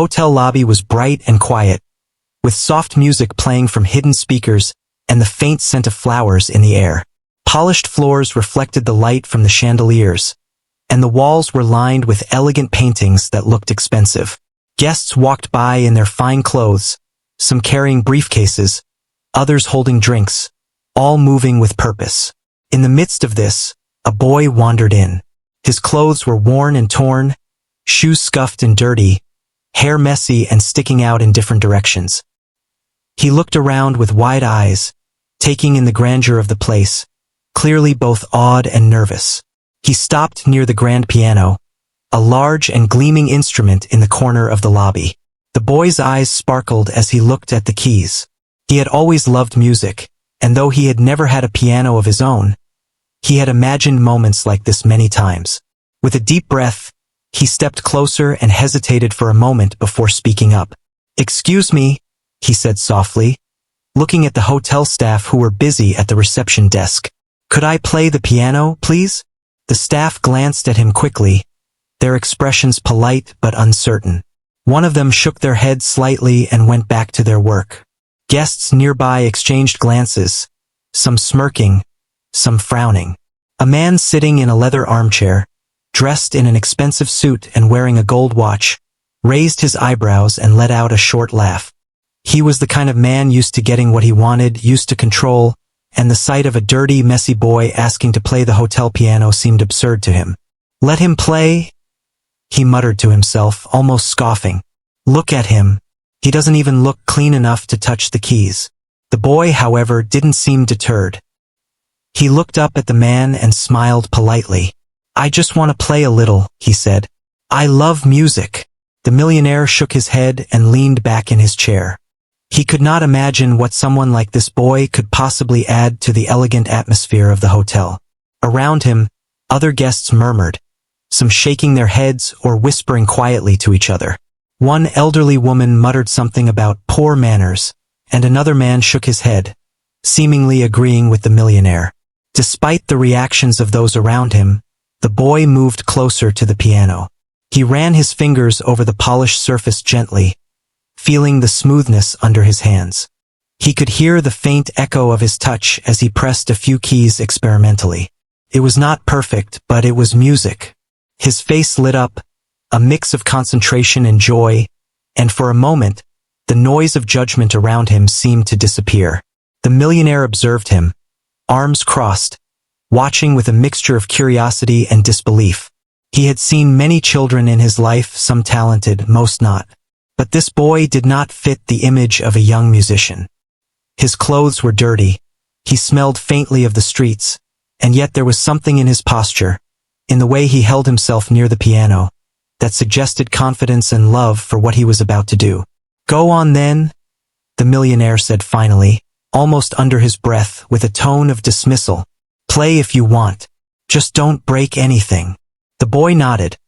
hotel lobby was bright and quiet, with soft music playing from hidden speakers and the faint scent of flowers in the air. Polished floors reflected the light from the chandeliers, and the walls were lined with elegant paintings that looked expensive. Guests walked by in their fine clothes, some carrying briefcases, others holding drinks, all moving with purpose. In the midst of this, a boy wandered in. His clothes were worn and torn, shoes scuffed and dirty, hair messy and sticking out in different directions. He looked around with wide eyes, taking in the grandeur of the place, clearly both awed and nervous. He stopped near the grand piano, a large and gleaming instrument in the corner of the lobby. The boy's eyes sparkled as he looked at the keys. He had always loved music, and though he had never had a piano of his own, he had imagined moments like this many times. With a deep breath, he stepped closer and hesitated for a moment before speaking up. "Excuse me," he said softly, looking at the hotel staff who were busy at the reception desk. "Could I play the piano, please?" The staff glanced at him quickly, their expressions polite but uncertain. One of them shook their heads slightly and went back to their work. Guests nearby exchanged glances, some smirking, some frowning. A man sitting in a leather armchair, dressed in an expensive suit and wearing a gold watch, raised his eyebrows and let out a short laugh. He was the kind of man used to getting what he wanted, used to control, and the sight of a dirty, messy boy asking to play the hotel piano seemed absurd to him. "Let him play," he muttered to himself, almost scoffing. "Look at him. He doesn't even look clean enough to touch the keys." The boy, however, didn't seem deterred. He looked up at the man and smiled politely. "I just want to play a little," he said. "I love music." The millionaire shook his head and leaned back in his chair. He could not imagine what someone like this boy could possibly add to the elegant atmosphere of the hotel. Around him, other guests murmured, some shaking their heads or whispering quietly to each other. One elderly woman muttered something about poor manners, and another man shook his head, seemingly agreeing with the millionaire. Despite the reactions of those around him, the boy moved closer to the piano. He ran his fingers over the polished surface gently, feeling the smoothness under his hands. He could hear the faint echo of his touch as he pressed a few keys experimentally. It was not perfect, but it was music. His face lit up, a mix of concentration and joy, and for a moment, the noise of judgment around him seemed to disappear. The millionaire observed him, arms crossed, watching with a mixture of curiosity and disbelief. He had seen many children in his life, some talented, most not. But this boy did not fit the image of a young musician. His clothes were dirty, he smelled faintly of the streets, and yet there was something in his posture, in the way he held himself near the piano, that suggested confidence and love for what he was about to do. "Go on then," the millionaire said finally, almost under his breath with a tone of dismissal. "Play if you want. Just don't break anything." The boy nodded,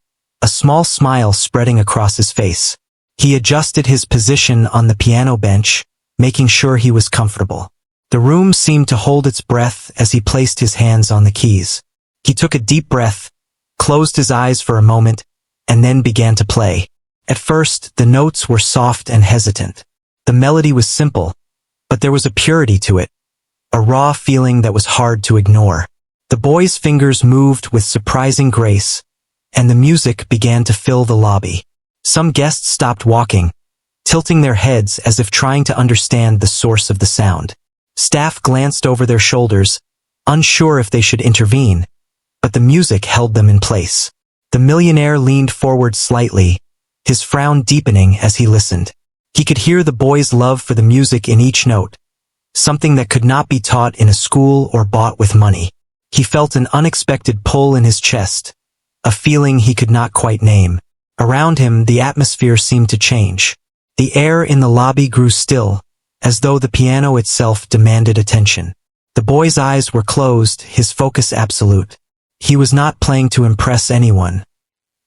a small smile spreading across his face. He adjusted his position on the piano bench, making sure he was comfortable. The room seemed to hold its breath as he placed his hands on the keys. He took a deep breath, closed his eyes for a moment, and then began to play. At first, the notes were soft and hesitant. The melody was simple, but there was a purity to it, a raw feeling that was hard to ignore. The boy's fingers moved with surprising grace, and the music began to fill the lobby. Some guests stopped walking, tilting their heads as if trying to understand the source of the sound. Staff glanced over their shoulders, unsure if they should intervene, but the music held them in place. The millionaire leaned forward slightly, his frown deepening as he listened. He could hear the boy's love for the music in each note, something that could not be taught in a school or bought with money. He felt an unexpected pull in his chest, a feeling he could not quite name. Around him, the atmosphere seemed to change. The air in the lobby grew still, as though the piano itself demanded attention. The boy's eyes were closed, his focus absolute. He was not playing to impress anyone.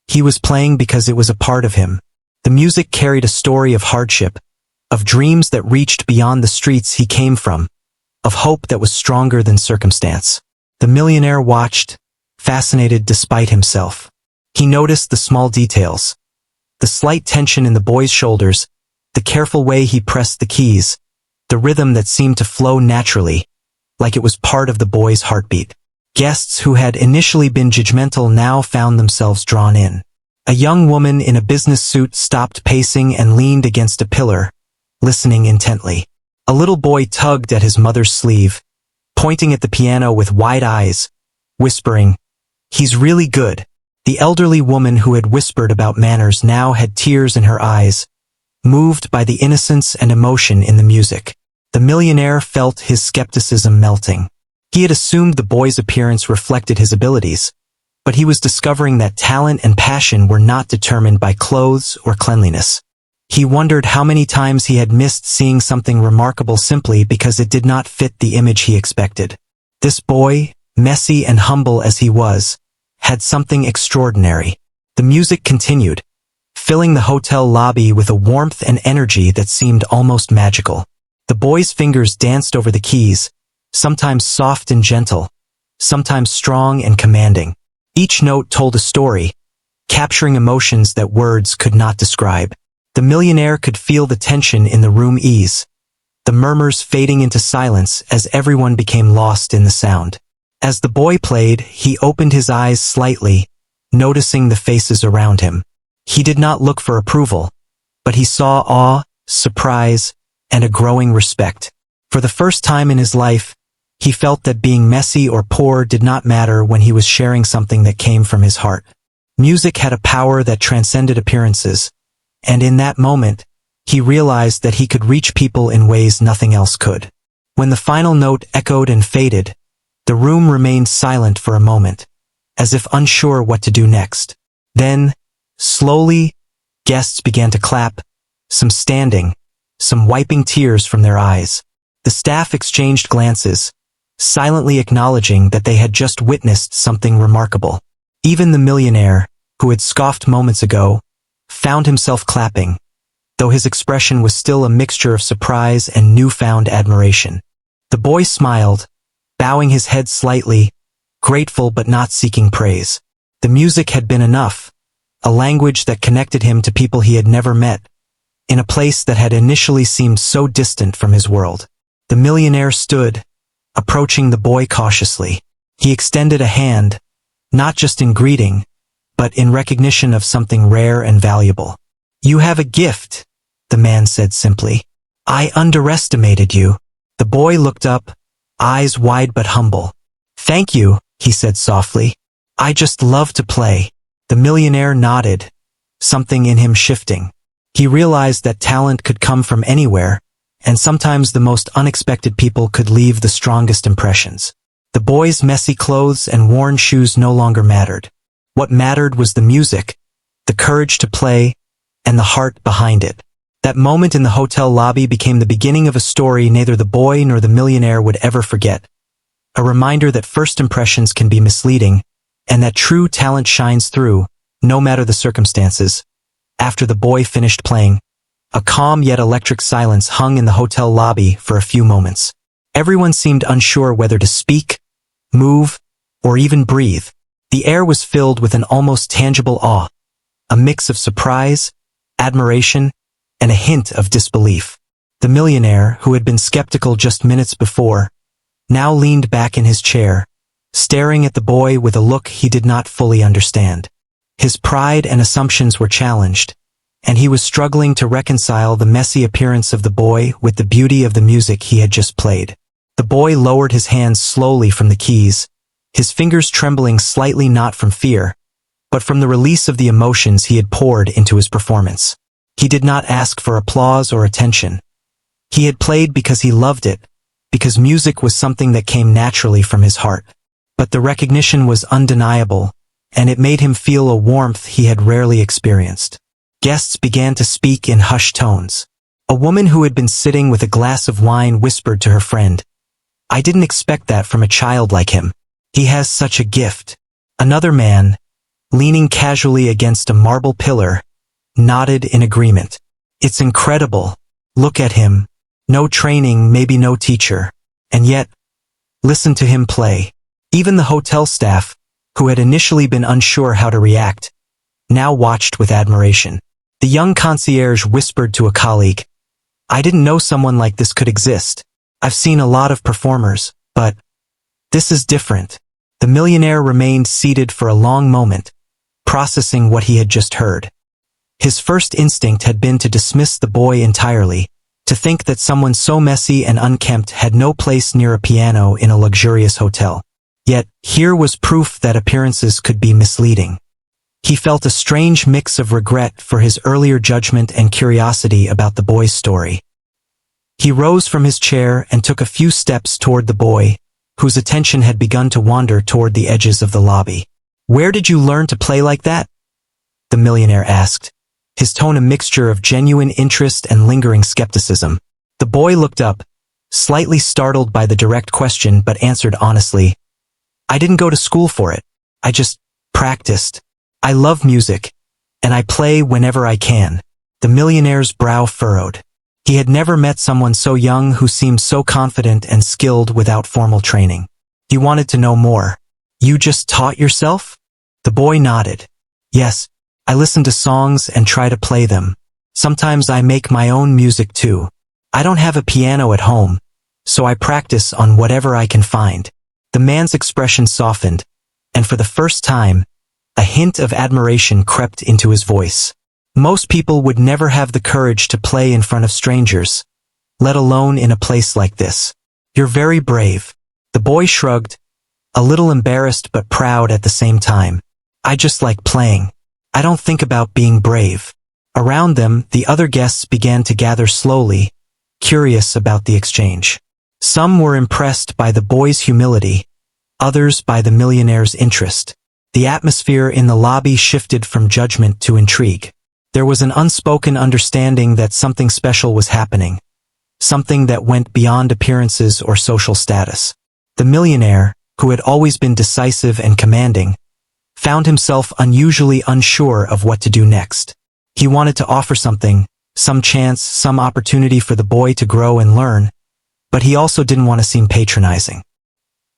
He was playing because it was a part of him. The music carried a story of hardship, of dreams that reached beyond the streets he came from, of hope that was stronger than circumstance. The millionaire watched, fascinated despite himself. He noticed the small details. The slight tension in the boy's shoulders, the careful way he pressed the keys, the rhythm that seemed to flow naturally, like it was part of the boy's heartbeat. Guests who had initially been judgmental now found themselves drawn in. A young woman in a business suit stopped pacing and leaned against a pillar, listening intently. A little boy tugged at his mother's sleeve, pointing at the piano with wide eyes, whispering, "He's really good." The elderly woman who had whispered about manners now had tears in her eyes, moved by the innocence and emotion in the music. The millionaire felt his skepticism melting. He had assumed the boy's appearance reflected his abilities, but he was discovering that talent and passion were not determined by clothes or cleanliness. He wondered how many times he had missed seeing something remarkable simply because it did not fit the image he expected. This boy, messy and humble as he was, had something extraordinary. The music continued, filling the hotel lobby with a warmth and energy that seemed almost magical. The boy's fingers danced over the keys, sometimes soft and gentle, sometimes strong and commanding. Each note told a story, capturing emotions that words could not describe. The millionaire could feel the tension in the room ease, the murmurs fading into silence as everyone became lost in the sound. As the boy played, he opened his eyes slightly, noticing the faces around him. He did not look for approval, but he saw awe, surprise, and a growing respect. For the first time in his life, he felt that being messy or poor did not matter when he was sharing something that came from his heart. Music had a power that transcended appearances, and in that moment, he realized that he could reach people in ways nothing else could. When the final note echoed and faded, the room remained silent for a moment, as if unsure what to do next. Then, slowly, guests began to clap, some standing, some wiping tears from their eyes. The staff exchanged glances, silently acknowledging that they had just witnessed something remarkable. Even the millionaire, who had scoffed moments ago, found himself clapping, though his expression was still a mixture of surprise and newfound admiration. The boy smiled, bowing his head slightly, grateful but not seeking praise. The music had been enough, a language that connected him to people he had never met, in a place that had initially seemed so distant from his world. The millionaire stood, approaching the boy cautiously. He extended a hand, not just in greeting, but in recognition of something rare and valuable. "You have a gift," the man said simply. "I underestimated you." The boy looked up, eyes wide but humble. "Thank you," he said softly. "I just love to play." The millionaire nodded, something in him shifting. He realized that talent could come from anywhere, and sometimes the most unexpected people could leave the strongest impressions. The boy's messy clothes and worn shoes no longer mattered. What mattered was the music, the courage to play, and the heart behind it. That moment in the hotel lobby became the beginning of a story neither the boy nor the millionaire would ever forget. A reminder that first impressions can be misleading, and that true talent shines through, no matter the circumstances. After the boy finished playing, a calm yet electric silence hung in the hotel lobby for a few moments. Everyone seemed unsure whether to speak, move, or even breathe. The air was filled with an almost tangible awe, a mix of surprise, admiration, and a hint of disbelief. The millionaire, who had been skeptical just minutes before, now leaned back in his chair, staring at the boy with a look he did not fully understand. His pride and assumptions were challenged, and he was struggling to reconcile the messy appearance of the boy with the beauty of the music he had just played. The boy lowered his hands slowly from the keys, his fingers trembling slightly not from fear, but from the release of the emotions he had poured into his performance. He did not ask for applause or attention. He had played because he loved it, because music was something that came naturally from his heart. But the recognition was undeniable, and it made him feel a warmth he had rarely experienced. Guests began to speak in hushed tones. A woman who had been sitting with a glass of wine whispered to her friend, "I didn't expect that from a child like him. He has such a gift." Another man, leaning casually against a marble pillar, nodded in agreement. "It's incredible. Look at him. No training, maybe no teacher. And yet, listen to him play." Even the hotel staff, who had initially been unsure how to react, now watched with admiration. The young concierge whispered to a colleague, "I didn't know someone like this could exist. I've seen a lot of performers, but this is different." The millionaire remained seated for a long moment, processing what he had just heard. His first instinct had been to dismiss the boy entirely, to think that someone so messy and unkempt had no place near a piano in a luxurious hotel. Yet, here was proof that appearances could be misleading. He felt a strange mix of regret for his earlier judgment and curiosity about the boy's story. He rose from his chair and took a few steps toward the boy, whose attention had begun to wander toward the edges of the lobby. "Where did you learn to play like that?" the millionaire asked, his tone a mixture of genuine interest and lingering skepticism. The boy looked up, slightly startled by the direct question, but answered honestly, "I didn't go to school for it. I just practiced. I love music, and I play whenever I can." The millionaire's brow furrowed. He had never met someone so young who seemed so confident and skilled without formal training. He wanted to know more. "You just taught yourself?" The boy nodded. "Yes, I listen to songs and try to play them. Sometimes I make my own music too. I don't have a piano at home, so I practice on whatever I can find." The man's expression softened, and for the first time, a hint of admiration crept into his voice. Most people would never have the courage to play in front of strangers, let alone in a place like this. "You're very brave." The boy shrugged, a little embarrassed but proud at the same time. "I just like playing. I don't think about being brave." Around them, the other guests began to gather slowly, curious about the exchange. Some were impressed by the boy's humility, others by the millionaire's interest. The atmosphere in the lobby shifted from judgment to intrigue. There was an unspoken understanding that something special was happening, something that went beyond appearances or social status. The millionaire, who had always been decisive and commanding, found himself unusually unsure of what to do next. He wanted to offer something, some chance, some opportunity for the boy to grow and learn, but he also didn't want to seem patronizing.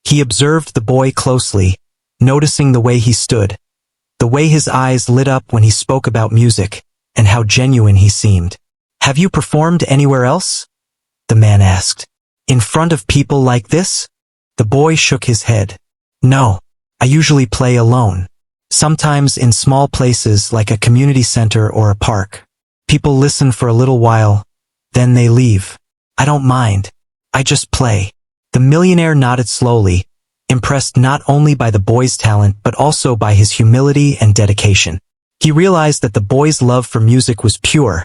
He observed the boy closely, noticing the way he stood, the way his eyes lit up when he spoke about music, and how genuine he seemed. "Have you performed anywhere else?" the man asked. "In front of people like this?" The boy shook his head. "No, I usually play alone. Sometimes in small places like a community center or a park. People listen for a little while, then they leave. I don't mind. I just play." The millionaire nodded slowly, impressed not only by the boy's talent but also by his humility and dedication. He realized that the boy's love for music was pure,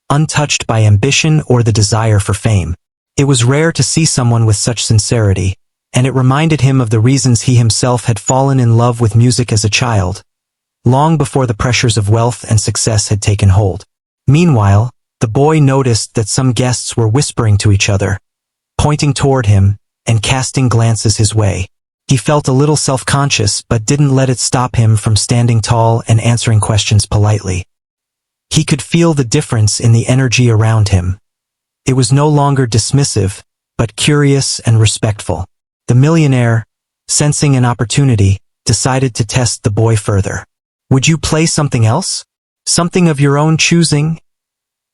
untouched by ambition or the desire for fame. It was rare to see someone with such sincerity, and it reminded him of the reasons he himself had fallen in love with music as a child, long before the pressures of wealth and success had taken hold. Meanwhile, the boy noticed that some guests were whispering to each other, pointing toward him, and casting glances his way. He felt a little self-conscious but didn't let it stop him from standing tall and answering questions politely. He could feel the difference in the energy around him. It was no longer dismissive, but curious and respectful. The millionaire, sensing an opportunity, decided to test the boy further. "Would you play something else? Something of your own choosing?"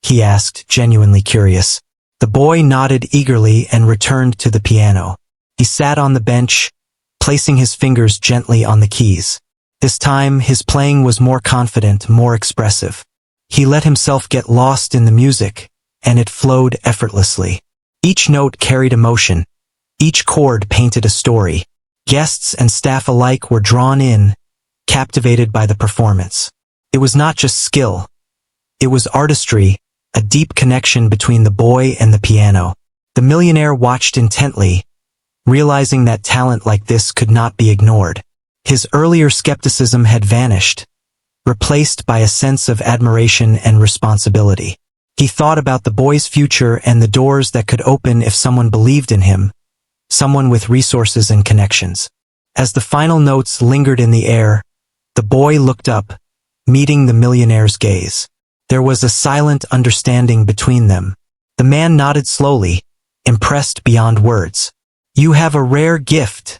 he asked, genuinely curious. The boy nodded eagerly and returned to the piano. He sat on the bench, placing his fingers gently on the keys. This time, his playing was more confident, more expressive. He let himself get lost in the music, and it flowed effortlessly. Each note carried emotion. Each chord painted a story. Guests and staff alike were drawn in, captivated by the performance. It was not just skill. It was artistry, a deep connection between the boy and the piano. The millionaire watched intently, realizing that talent like this could not be ignored. His earlier skepticism had vanished, replaced by a sense of admiration and responsibility. He thought about the boy's future and the doors that could open if someone believed in him, someone with resources and connections. As the final notes lingered in the air, the boy looked up, meeting the millionaire's gaze. There was a silent understanding between them. The man nodded slowly, impressed beyond words. "You have a rare gift,"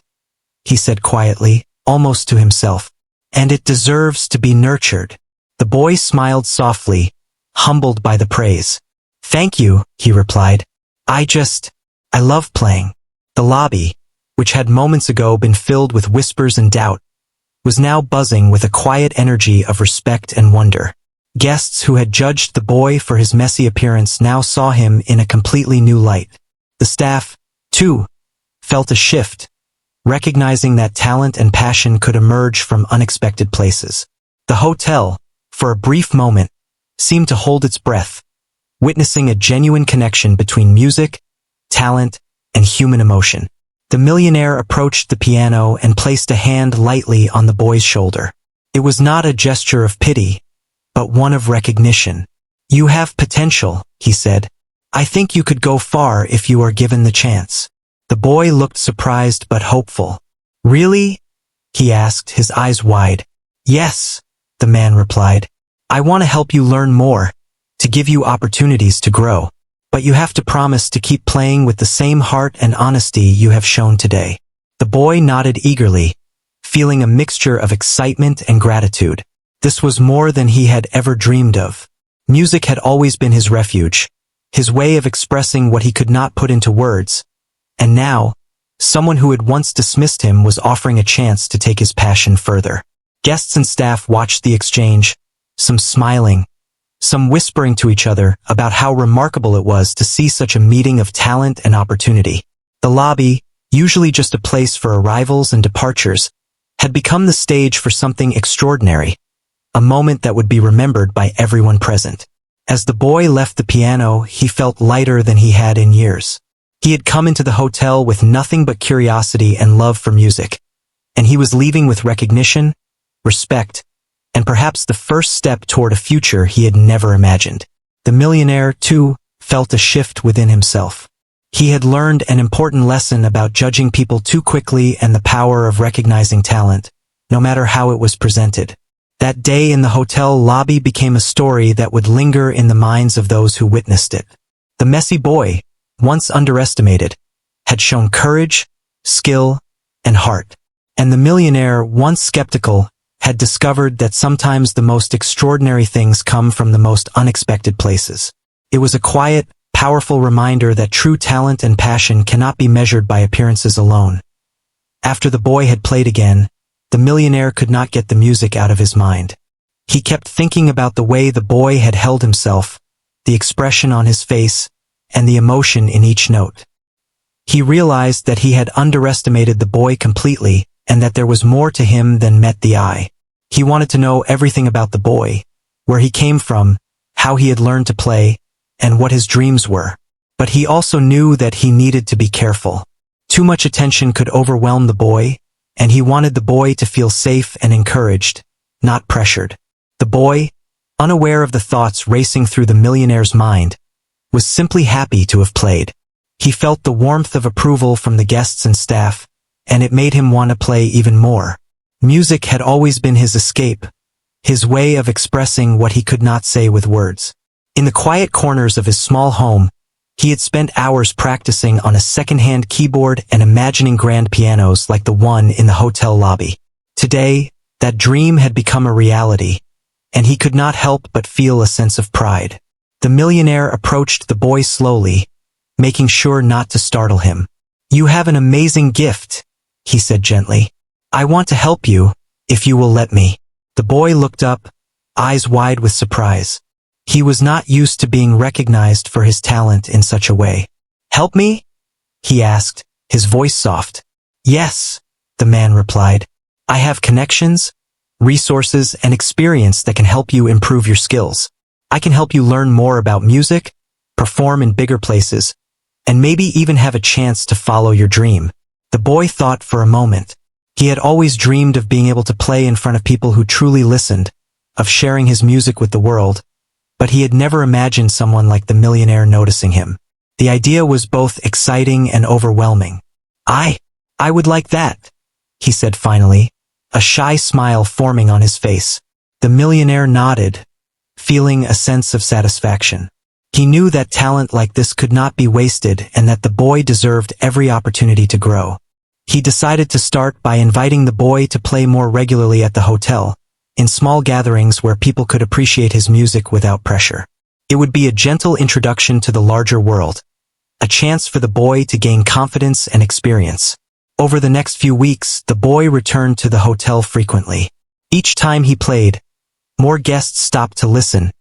he said quietly, almost to himself, "and it deserves to be nurtured." The boy smiled softly, humbled by the praise. "Thank you," he replied. I love playing." The lobby, which had moments ago been filled with whispers and doubt, was now buzzing with a quiet energy of respect and wonder. Guests who had judged the boy for his messy appearance now saw him in a completely new light. The staff, too, felt a shift, recognizing that talent and passion could emerge from unexpected places. The hotel, for a brief moment, seemed to hold its breath, witnessing a genuine connection between music, talent, and human emotion. The millionaire approached the piano and placed a hand lightly on the boy's shoulder. It was not a gesture of pity, but one of recognition. "You have potential," he said. "I think you could go far if you are given the chance." The boy looked surprised but hopeful. "Really?" he asked, his eyes wide. "Yes," the man replied. "I want to help you learn more, to give you opportunities to grow. But you have to promise to keep playing with the same heart and honesty you have shown today." The boy nodded eagerly, feeling a mixture of excitement and gratitude. This was more than he had ever dreamed of. Music had always been his refuge, his way of expressing what he could not put into words. And now, someone who had once dismissed him was offering a chance to take his passion further. Guests and staff watched the exchange, some smiling, some whispering to each other about how remarkable it was to see such a meeting of talent and opportunity. The lobby, usually just a place for arrivals and departures, had become the stage for something extraordinary, a moment that would be remembered by everyone present. As the boy left the piano, he felt lighter than he had in years. He had come into the hotel with nothing but curiosity and love for music, and he was leaving with recognition, respect, and perhaps the first step toward a future he had never imagined. The millionaire, too, felt a shift within himself. He had learned an important lesson about judging people too quickly and the power of recognizing talent, no matter how it was presented. That day in the hotel lobby became a story that would linger in the minds of those who witnessed it. The messy boy, once underestimated, had shown courage, skill, and heart. And the millionaire, once skeptical, had discovered that sometimes the most extraordinary things come from the most unexpected places. It was a quiet, powerful reminder that true talent and passion cannot be measured by appearances alone. After the boy had played again, the millionaire could not get the music out of his mind. He kept thinking about the way the boy had held himself, the expression on his face, and the emotion in each note. He realized that he had underestimated the boy completely, and that there was more to him than met the eye. He wanted to know everything about the boy, where he came from, how he had learned to play, and what his dreams were. But he also knew that he needed to be careful. Too much attention could overwhelm the boy, and he wanted the boy to feel safe and encouraged, not pressured. The boy, unaware of the thoughts racing through the millionaire's mind, was simply happy to have played. He felt the warmth of approval from the guests and staff, and it made him want to play even more. Music had always been his escape, his way of expressing what he could not say with words. In the quiet corners of his small home, he had spent hours practicing on a second-hand keyboard and imagining grand pianos like the one in the hotel lobby. Today, that dream had become a reality, and he could not help but feel a sense of pride. The millionaire approached the boy slowly, making sure not to startle him. "You have an amazing gift," he said gently. "I want to help you, if you will let me." The boy looked up, eyes wide with surprise. He was not used to being recognized for his talent in such a way. "Help me?" he asked, his voice soft. "Yes," the man replied. "I have connections, resources, and experience that can help you improve your skills. I can help you learn more about music, perform in bigger places, and maybe even have a chance to follow your dream." The boy thought for a moment. He had always dreamed of being able to play in front of people who truly listened, of sharing his music with the world, but he had never imagined someone like the millionaire noticing him. The idea was both exciting and overwhelming. I would like that," he said finally, a shy smile forming on his face. The millionaire nodded, feeling a sense of satisfaction. He knew that talent like this could not be wasted and that the boy deserved every opportunity to grow. He decided to start by inviting the boy to play more regularly at the hotel, in small gatherings where people could appreciate his music without pressure. It would be a gentle introduction to the larger world, a chance for the boy to gain confidence and experience. Over the next few weeks, the boy returned to the hotel frequently. Each time he played, more guests stopped to listen,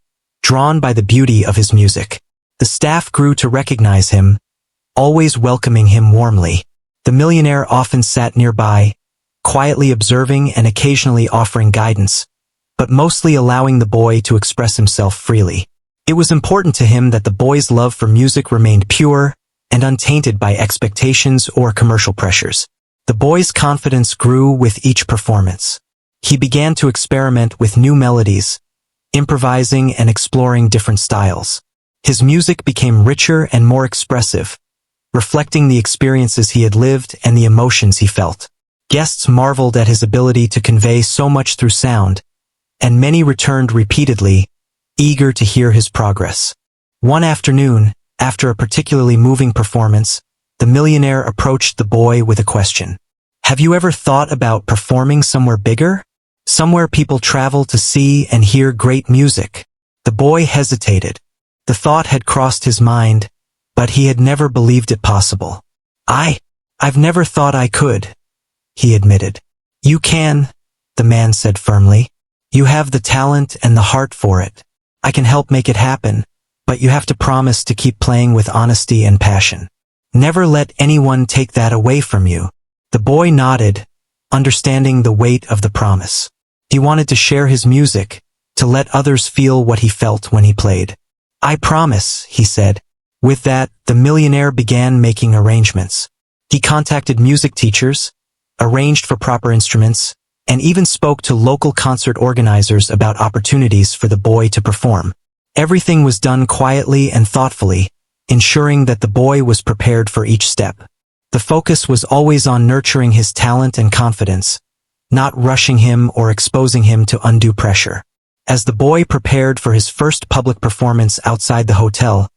drawn by the beauty of his music. The staff grew to recognize him, always welcoming him warmly. The millionaire often sat nearby, quietly observing and occasionally offering guidance, but mostly allowing the boy to express himself freely. It was important to him that the boy's love for music remained pure and untainted by expectations or commercial pressures. The boy's confidence grew with each performance. He began to experiment with new melodies, improvising and exploring different styles. His music became richer and more expressive, reflecting the experiences he had lived and the emotions he felt. Guests marveled at his ability to convey so much through sound, and many returned repeatedly, eager to hear his progress. One afternoon, after a particularly moving performance, the millionaire approached the boy with a question. "Have you ever thought about performing somewhere bigger? Somewhere people travel to see and hear great music?" The boy hesitated. The thought had crossed his mind, but he had never believed it possible. I've never thought I could," he admitted. "You can," the man said firmly. "You have the talent and the heart for it. I can help make it happen, but you have to promise to keep playing with honesty and passion. Never let anyone take that away from you." The boy nodded, understanding the weight of the promise. He wanted to share his music, to let others feel what he felt when he played. "I promise," he said. With that, the millionaire began making arrangements. He contacted music teachers, arranged for proper instruments, and even spoke to local concert organizers about opportunities for the boy to perform. Everything was done quietly and thoughtfully, ensuring that the boy was prepared for each step. The focus was always on nurturing his talent and confidence, not rushing him or exposing him to undue pressure. As the boy prepared for his first public performance outside the hotel,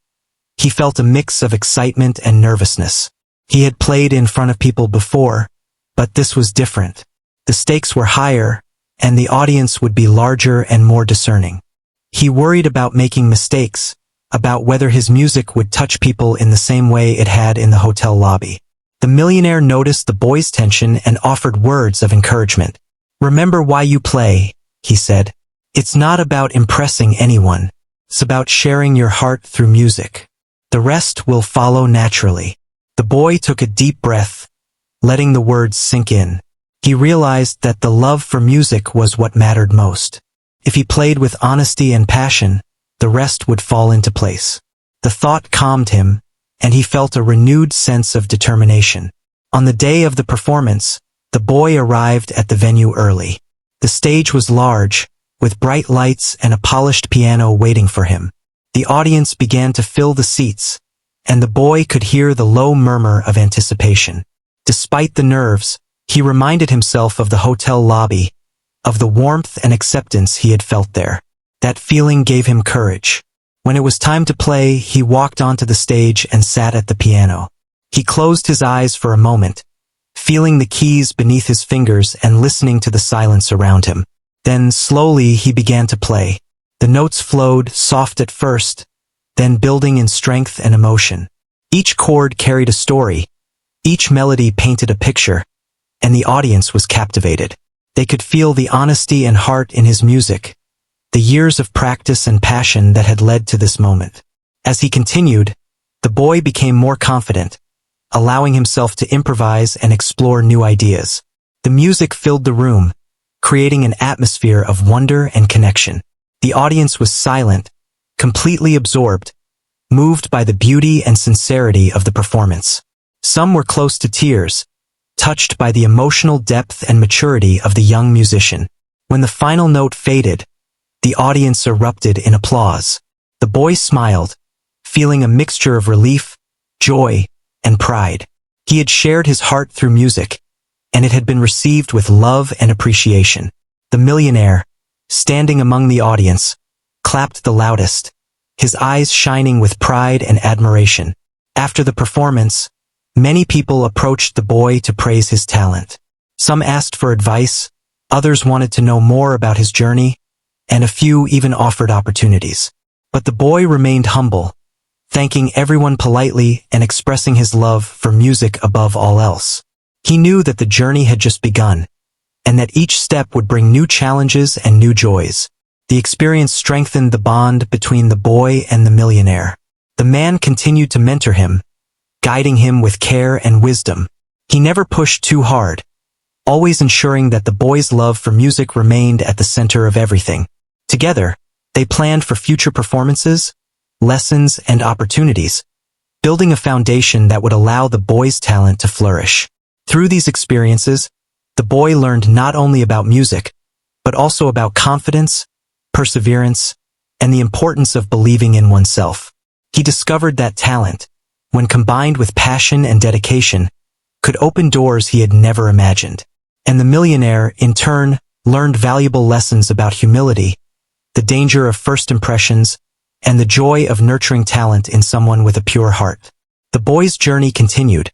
he felt a mix of excitement and nervousness. He had played in front of people before, but this was different. The stakes were higher, and the audience would be larger and more discerning. He worried about making mistakes, about whether his music would touch people in the same way it had in the hotel lobby. The millionaire noticed the boy's tension and offered words of encouragement. "Remember why you play," he said. "It's not about impressing anyone. It's about sharing your heart through music. The rest will follow naturally." The boy took a deep breath, letting the words sink in. He realized that the love for music was what mattered most. If he played with honesty and passion, the rest would fall into place. The thought calmed him, and he felt a renewed sense of determination. On the day of the performance, the boy arrived at the venue early. The stage was large, with bright lights and a polished piano waiting for him. The audience began to fill the seats, and the boy could hear the low murmur of anticipation. Despite the nerves, he reminded himself of the hotel lobby, of the warmth and acceptance he had felt there. That feeling gave him courage. When it was time to play, he walked onto the stage and sat at the piano. He closed his eyes for a moment, feeling the keys beneath his fingers and listening to the silence around him. Then slowly he began to play. The notes flowed, soft at first, then building in strength and emotion. Each chord carried a story, each melody painted a picture, and the audience was captivated. They could feel the honesty and heart in his music, the years of practice and passion that had led to this moment. As he continued, the boy became more confident, allowing himself to improvise and explore new ideas. The music filled the room, creating an atmosphere of wonder and connection. The audience was silent, completely absorbed, moved by the beauty and sincerity of the performance. Some were close to tears, touched by the emotional depth and maturity of the young musician. When the final note faded, the audience erupted in applause. The boy smiled, feeling a mixture of relief, joy, and pride. He had shared his heart through music, and it had been received with love and appreciation. The millionaire, standing among the audience, clapped the loudest, his eyes shining with pride and admiration. After the performance, many people approached the boy to praise his talent. Some asked for advice, others wanted to know more about his journey, and a few even offered opportunities. But the boy remained humble, thanking everyone politely and expressing his love for music above all else. He knew that the journey had just begun, and that each step would bring new challenges and new joys. The experience strengthened the bond between the boy and the millionaire. The man continued to mentor him, guiding him with care and wisdom. He never pushed too hard, always ensuring that the boy's love for music remained at the center of everything. Together, they planned for future performances, lessons, and opportunities, building a foundation that would allow the boy's talent to flourish. Through these experiences, the boy learned not only about music, but also about confidence, perseverance, and the importance of believing in oneself. He discovered that talent, when combined with passion and dedication, could open doors he had never imagined. And the millionaire, in turn, learned valuable lessons about humility, the danger of first impressions, and the joy of nurturing talent in someone with a pure heart. The boy's journey continued,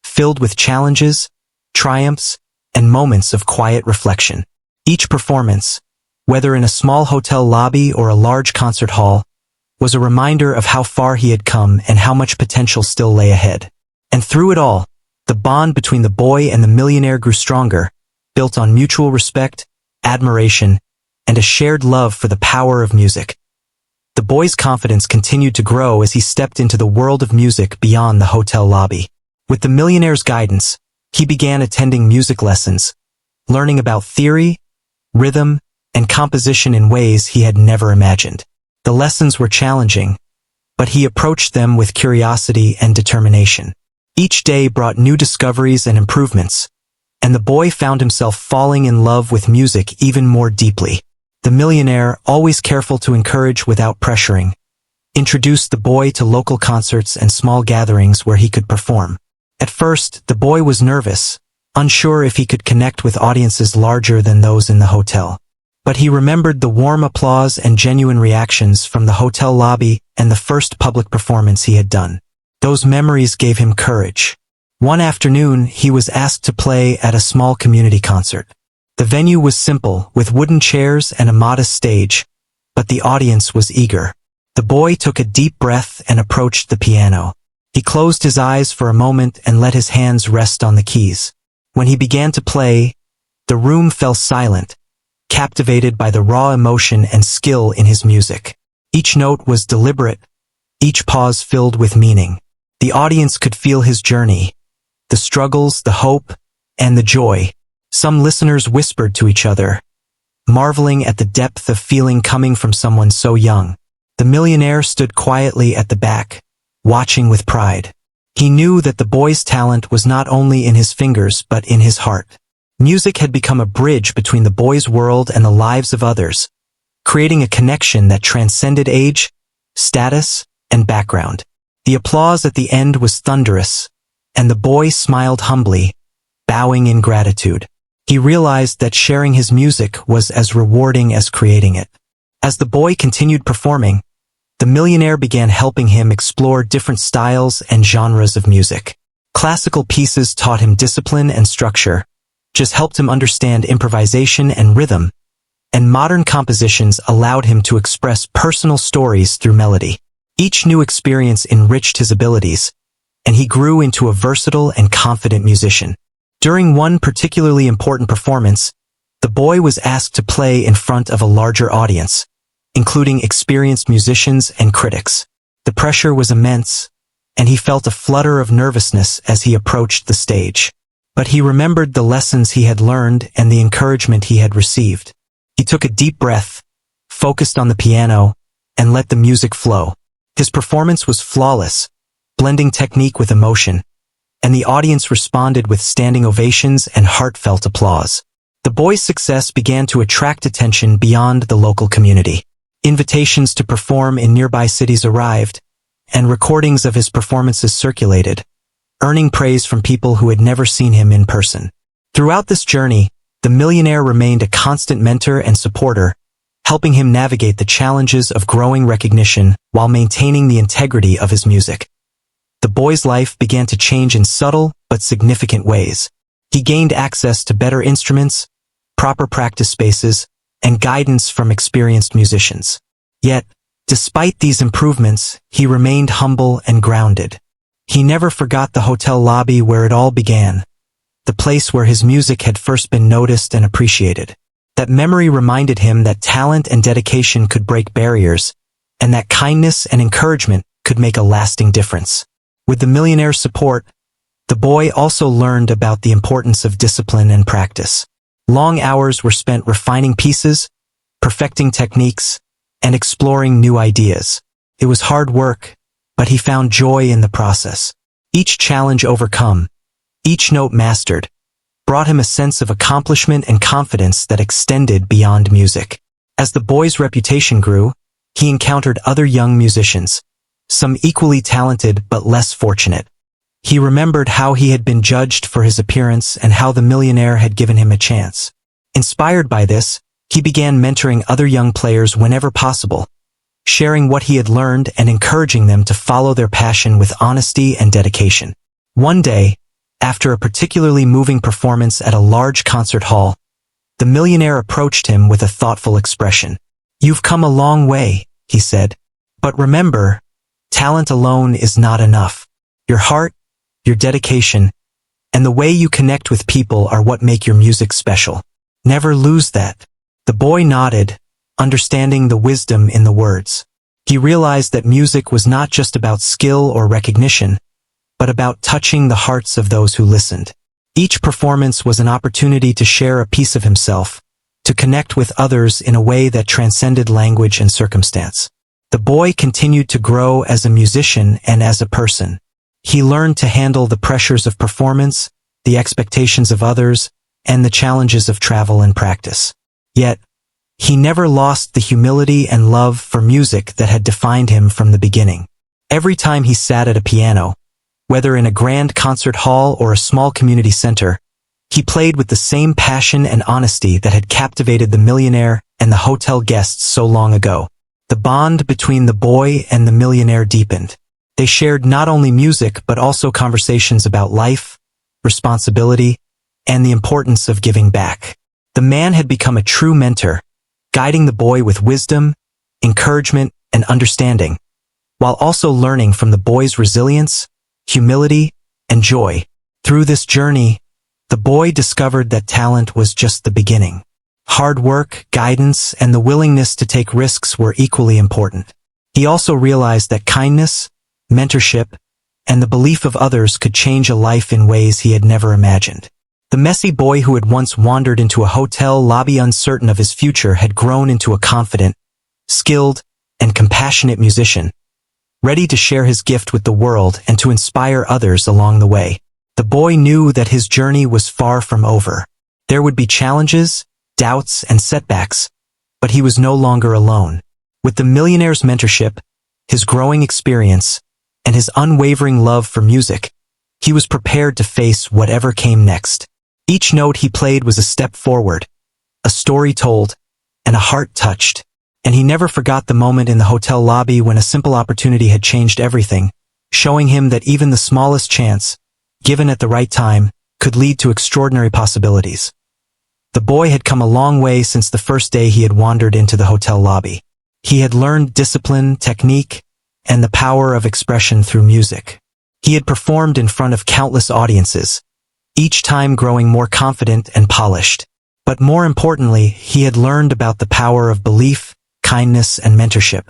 filled with challenges, triumphs, and moments of quiet reflection. Each performance, whether in a small hotel lobby or a large concert hall, was a reminder of how far he had come and how much potential still lay ahead. And through it all, the bond between the boy and the millionaire grew stronger, built on mutual respect, admiration, and a shared love for the power of music. The boy's confidence continued to grow as he stepped into the world of music beyond the hotel lobby. With the millionaire's guidance, he began attending music lessons, learning about theory, rhythm, and composition in ways he had never imagined. The lessons were challenging, but he approached them with curiosity and determination. Each day brought new discoveries and improvements, and the boy found himself falling in love with music even more deeply. The millionaire, always careful to encourage without pressuring, introduced the boy to local concerts and small gatherings where he could perform. At first, the boy was nervous, unsure if he could connect with audiences larger than those in the hotel. But he remembered the warm applause and genuine reactions from the hotel lobby and the first public performance he had done. Those memories gave him courage. One afternoon, he was asked to play at a small community concert. The venue was simple, with wooden chairs and a modest stage, but the audience was eager. The boy took a deep breath and approached the piano. He closed his eyes for a moment and let his hands rest on the keys. When he began to play, the room fell silent, captivated by the raw emotion and skill in his music. Each note was deliberate, each pause filled with meaning. The audience could feel his journey, the struggles, the hope, and the joy. Some listeners whispered to each other, marveling at the depth of feeling coming from someone so young. The millionaire stood quietly at the back, watching with pride. He knew that the boy's talent was not only in his fingers but in his heart. Music had become a bridge between the boy's world and the lives of others, creating a connection that transcended age, status, and background. The applause at the end was thunderous, and the boy smiled humbly, bowing in gratitude. He realized that sharing his music was as rewarding as creating it. As the boy continued performing, the millionaire began helping him explore different styles and genres of music. Classical pieces taught him discipline and structure, just helped him understand improvisation and rhythm, and modern compositions allowed him to express personal stories through melody. Each new experience enriched his abilities, and he grew into a versatile and confident musician. During one particularly important performance, the boy was asked to play in front of a larger audience, including experienced musicians and critics. The pressure was immense, and he felt a flutter of nervousness as he approached the stage. But he remembered the lessons he had learned and the encouragement he had received. He took a deep breath, focused on the piano, and let the music flow. His performance was flawless, blending technique with emotion, and the audience responded with standing ovations and heartfelt applause. The boy's success began to attract attention beyond the local community. Invitations to perform in nearby cities arrived, and recordings of his performances circulated, earning praise from people who had never seen him in person. Throughout this journey, the millionaire remained a constant mentor and supporter, helping him navigate the challenges of growing recognition while maintaining the integrity of his music. The boy's life began to change in subtle but significant ways. He gained access to better instruments, proper practice spaces, and guidance from experienced musicians. Yet, Despite these improvements, he remained humble and grounded. He never forgot the hotel lobby where it all began, the place where his music had first been noticed and appreciated. That memory reminded him that talent and dedication could break barriers, and that kindness and encouragement could make a lasting difference. With the millionaire's support, the boy also learned about the importance of discipline and practice. Long hours were spent refining pieces, perfecting techniques, and exploring new ideas. It was hard work, but he found joy in the process. Each challenge overcome, each note mastered, brought him a sense of accomplishment and confidence that extended beyond music. As the boy's reputation grew, he encountered other young musicians, some equally talented but less fortunate. He remembered how he had been judged for his appearance and how the millionaire had given him a chance. Inspired by this, he began mentoring other young players whenever possible, sharing what he had learned and encouraging them to follow their passion with honesty and dedication. One day, after a particularly moving performance at a large concert hall, the millionaire approached him with a thoughtful expression. "You've come a long way," he said. "But remember, talent alone is not enough. Your heart, your dedication, and the way you connect with people are what make your music special. Never lose that." The boy nodded, understanding the wisdom in the words. He realized that music was not just about skill or recognition, but about touching the hearts of those who listened. Each performance was an opportunity to share a piece of himself, to connect with others in a way that transcended language and circumstance. The boy continued to grow as a musician and as a person. He learned to handle the pressures of performance, the expectations of others, and the challenges of travel and practice. Yet, he never lost the humility and love for music that had defined him from the beginning. Every time he sat at a piano, whether in a grand concert hall or a small community center, he played with the same passion and honesty that had captivated the millionaire and the hotel guests so long ago. The bond between the boy and the millionaire deepened. They shared not only music but also conversations about life, responsibility, and the importance of giving back. The man had become a true mentor, guiding the boy with wisdom, encouragement, and understanding, while also learning from the boy's resilience, humility, and joy. Through this journey, the boy discovered that talent was just the beginning. Hard work, guidance, and the willingness to take risks were equally important. He also realized that kindness, mentorship, and the belief of others could change a life in ways he had never imagined. The messy boy who had once wandered into a hotel lobby uncertain of his future had grown into a confident, skilled, and compassionate musician, ready to share his gift with the world and to inspire others along the way. The boy knew that his journey was far from over. There would be challenges, doubts, and setbacks, but he was no longer alone. With the millionaire's mentorship, his growing experience, and his unwavering love for music, he was prepared to face whatever came next. Each note he played was a step forward, a story told, and a heart touched. And he never forgot the moment in the hotel lobby when a simple opportunity had changed everything, showing him that even the smallest chance, given at the right time, could lead to extraordinary possibilities. The boy had come a long way since the first day he had wandered into the hotel lobby. He had learned discipline, technique, and the power of expression through music. He had performed in front of countless audiences, each time growing more confident and polished. But more importantly, he had learned about the power of belief, kindness, and mentorship.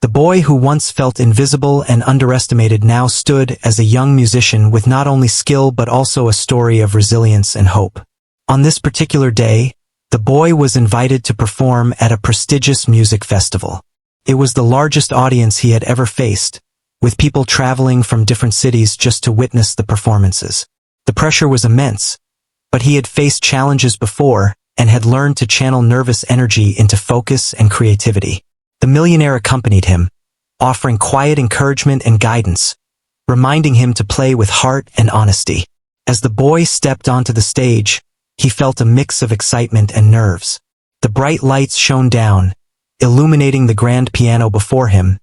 The boy who once felt invisible and underestimated now stood as a young musician with not only skill but also a story of resilience and hope. On this particular day, the boy was invited to perform at a prestigious music festival. It was the largest audience he had ever faced, with people traveling from different cities just to witness the performances. The pressure was immense, but he had faced challenges before and had learned to channel nervous energy into focus and creativity. The millionaire accompanied him, offering quiet encouragement and guidance, reminding him to play with heart and honesty. As the boy stepped onto the stage, he felt a mix of excitement and nerves. The bright lights shone down, illuminating the grand piano before him,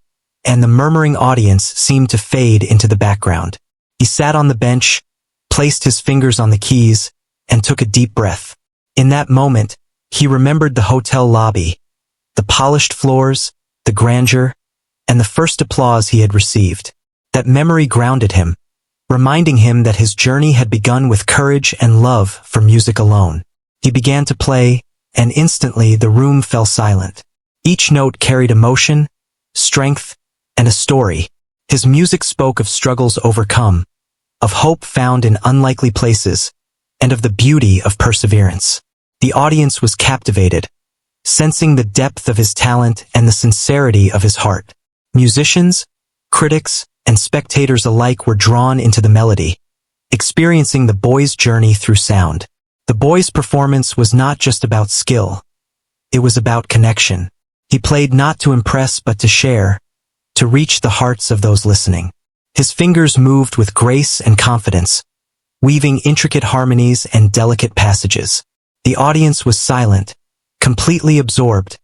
and the murmuring audience seemed to fade into the background. He sat on the bench, placed his fingers on the keys, and took a deep breath. In that moment, he remembered the hotel lobby, the polished floors, the grandeur, and the first applause he had received. That memory grounded him, reminding him that his journey had begun with courage and love for music alone. He began to play, and instantly the room fell silent. Each note carried emotion, strength, and a story. His music spoke of struggles overcome, of hope found in unlikely places, and of the beauty of perseverance. The audience was captivated, sensing the depth of his talent and the sincerity of his heart. Musicians, critics, and spectators alike were drawn into the melody, experiencing the boy's journey through sound. The boy's performance was not just about skill. It was about connection. He played not to impress but to share, to reach the hearts of those listening. His fingers moved with grace and confidence, weaving intricate harmonies and delicate passages. The audience was silent, completely absorbed,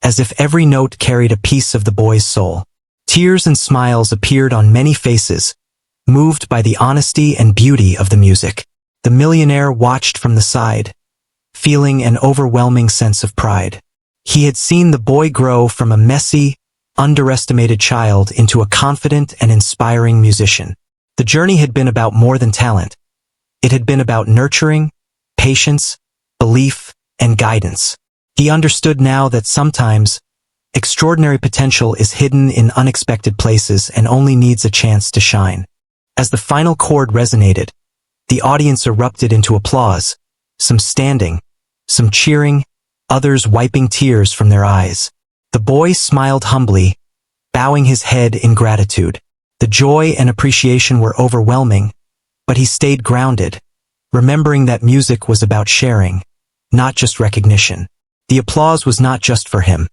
as if every note carried a piece of the boy's soul. Tears and smiles appeared on many faces, moved by the honesty and beauty of the music. The millionaire watched from the side, feeling an overwhelming sense of pride. He had seen the boy grow from a messy, underestimated child into a confident and inspiring musician. The journey had been about more than talent. It had been about nurturing, patience, belief, and guidance. He understood now that sometimes, extraordinary potential is hidden in unexpected places and only needs a chance to shine. As the final chord resonated, the audience erupted into applause, some standing, some cheering, others wiping tears from their eyes. The boy smiled humbly, bowing his head in gratitude. The joy and appreciation were overwhelming, but he stayed grounded, remembering that music was about sharing, not just recognition. The applause was not just for him.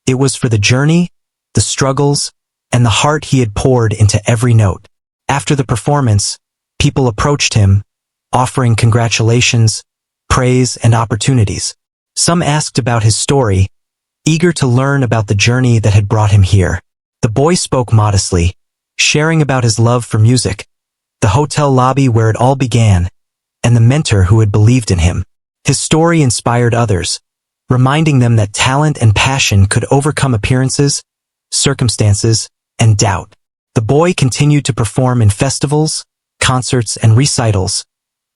It was for the journey, the struggles, and the heart he had poured into every note. After the performance, people approached him, offering congratulations, praise, and opportunities. Some asked about his story, eager to learn about the journey that had brought him here. The boy spoke modestly, sharing about his love for music, the hotel lobby where it all began, and the mentor who had believed in him. His story inspired others, reminding them that talent and passion could overcome appearances, circumstances, and doubt. The boy continued to perform in festivals, concerts, and recitals,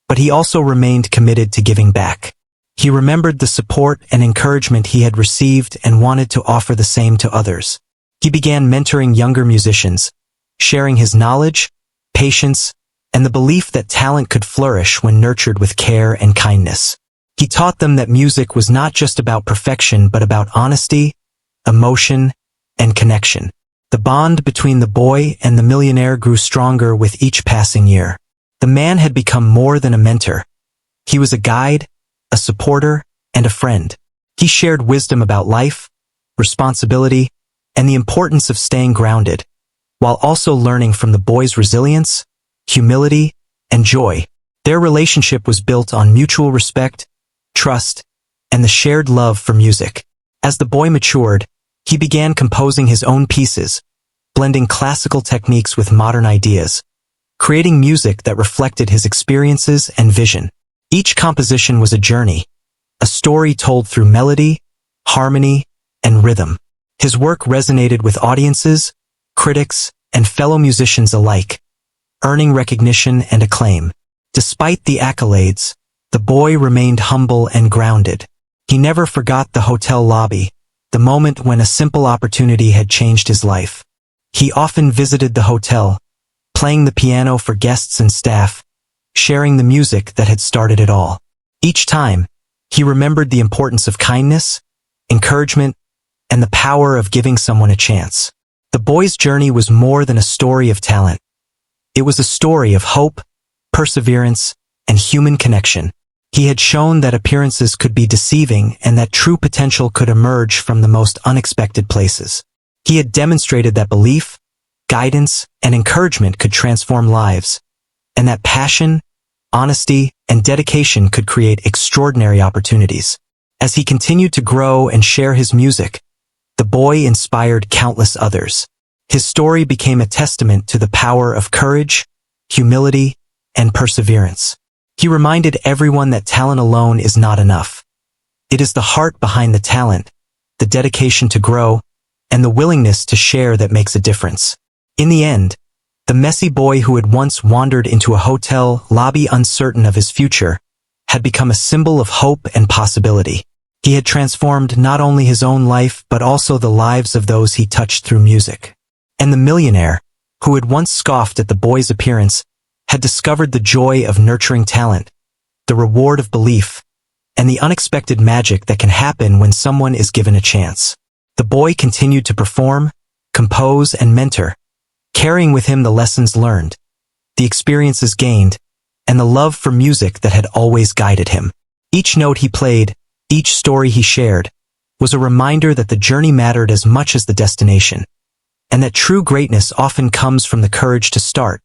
but he also remained committed to giving back. He remembered the support and encouragement he had received and wanted to offer the same to others. He began mentoring younger musicians, sharing his knowledge, patience, and the belief that talent could flourish when nurtured with care and kindness. He taught them that music was not just about perfection but about honesty, emotion, and connection. The bond between the boy and the millionaire grew stronger with each passing year. The man had become more than a mentor. He was a guide, a supporter, and a friend. He shared wisdom about life, responsibility, and the importance of staying grounded, while also learning from the boy's resilience, humility, and joy. Their relationship was built on mutual respect, trust, and the shared love for music. As the boy matured, he began composing his own pieces, blending classical techniques with modern ideas, creating music that reflected his experiences and vision. Each composition was a journey, a story told through melody, harmony, and rhythm. His work resonated with audiences, critics, and fellow musicians alike, earning recognition and acclaim. Despite the accolades, the boy remained humble and grounded. He never forgot the hotel lobby, the moment when a simple opportunity had changed his life. He often visited the hotel, playing the piano for guests and staff, sharing the music that had started it all. Each time, he remembered the importance of kindness, encouragement, and the power of giving someone a chance. The boy's journey was more than a story of talent. It was a story of hope, perseverance, and human connection. He had shown that appearances could be deceiving and that true potential could emerge from the most unexpected places. He had demonstrated that belief, guidance, and encouragement could transform lives, and that passion, honesty, and dedication could create extraordinary opportunities. As he continued to grow and share his music, the boy inspired countless others. His story became a testament to the power of courage, humility, and perseverance. He reminded everyone that talent alone is not enough. It is the heart behind the talent, the dedication to grow, and the willingness to share that makes a difference. In the end, the messy boy who had once wandered into a hotel lobby uncertain of his future had become a symbol of hope and possibility. He had transformed not only his own life but also the lives of those he touched through music. And the millionaire, who had once scoffed at the boy's appearance, had discovered the joy of nurturing talent, the reward of belief, and the unexpected magic that can happen when someone is given a chance. The boy continued to perform, compose, and mentor, carrying with him the lessons learned, the experiences gained, and the love for music that had always guided him. Each note he played, each story he shared, was a reminder that the journey mattered as much as the destination, and that true greatness often comes from the courage to start,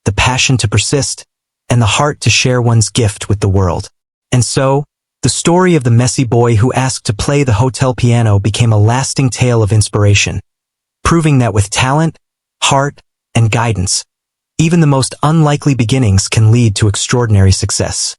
the passion to persist, and the heart to share one's gift with the world. And so, the story of the messy boy who asked to play the hotel piano became a lasting tale of inspiration, proving that with talent, heart, and guidance, even the most unlikely beginnings can lead to extraordinary success.